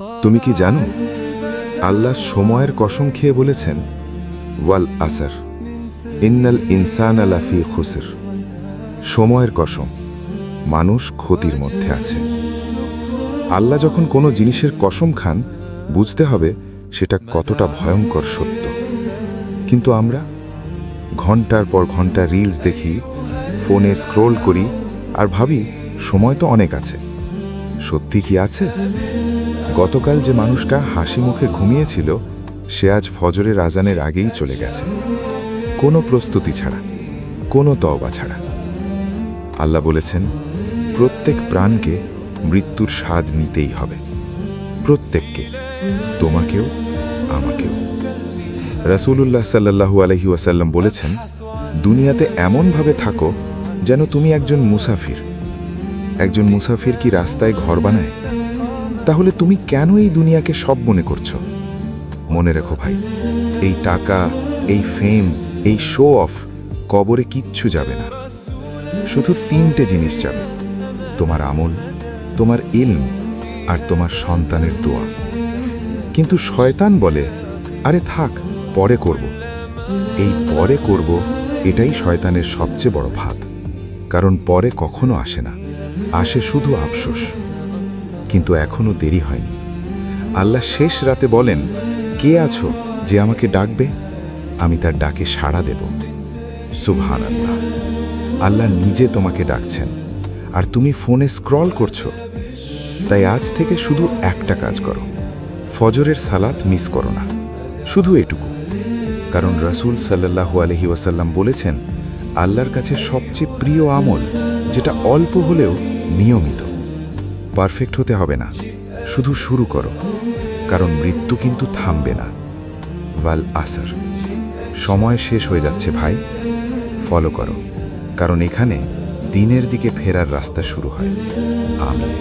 তুমি কি জানো আল্লাহ সময়ের কসম খেয়ে বলেছেন ওয়াল আসর ইন্নাল ইনসানা লাফি খুসর। সময়ের কসম, মানুষ ক্ষতির মধ্যে আছে। আল্লাহ যখন কোনো জিনিসের কসম খান, বুঝতে হবে সেটা কতটা ভয়ঙ্কর সত্য। কিন্তু আমরা ঘন্টার পর ঘন্টা রিলস দেখি, ফোনে স্ক্রোল করি আর ভাবি সময় তো অনেক আছে। সত্যি কি আছে? গতকাল যে মানুষটা হাসি মুখে ঘুমিয়েছিল, সে আজ ফজরের আজানের আগেই চলে গেছে, কোনো প্রস্তুতি ছাড়া, কোনো তওবা ছাড়া। আল্লাহ বলেছেন, প্রত্যেক প্রাণকে মৃত্যুর স্বাদ নিতেই হবে, প্রত্যেককে, তোমাকেও আমাকেও। রাসূলুল্লাহ সাল্লাল্লাহু আলাইহি ওয়াসাল্লাম বলেছেন, দুনিয়াতে এমনভাবে থাকো যেন তুমি একজন মুসাফির। একজন মুসাফির কি রাস্তায় ঘর বানায়? তাহলে তুমি কেন এই দুনিয়াকে সব মনে করছো? মনে রেখো ভাই, এই টাকা, এই ফেম, এই শো অফ কবরে কিচ্ছু যাবে না। শুধু তিনটে জিনিস যাবে, তোমার আমল, তোমার ইলম আর তোমার সন্তানের দোয়া। কিন্তু শয়তান বলে, আরে থাক, পরে করব। এই পরে করব, এটাই শয়তানের সবচেয়ে বড় ফাঁদ। কারণ পরে কখনো আসে না, আসে শুধু আফসোস। কিন্তু এখনো দেরি হয়নি। আল্লাহ শেষ রাতে বলেন, কে আছো যে আমাকে ডাকবে? আমি তার ডাকে সাড়া দেব। সুবহানাল্লাহ, আল্লাহ নিজে তোমাকে ডাকছেন, আর তুমি ফোনে স্ক্রল করছো। তাই আজ থেকে শুধু একটা কাজ করো, ফজরের সালাত মিস করো না, শুধু এটুকু। কারণ রাসূল সাল্লাল্লাহু আলাইহি ওয়াসাল্লাম বলেছেন, আল্লাহর কাছে সবচেয়ে প্রিয় আমল যেটা অল্প হলেও নিয়মিত। পারফেক্ট হতে হবে না, শুধু শুরু করো, কারণ মৃত্যু কিন্তু থামবে না। ওয়াল আসর, সময় শেষ হয়ে যাচ্ছে ভাই, ফলো করো, কারণ এখানে দিনের দিকে ফেরার রাস্তা শুরু হয়। আমিন।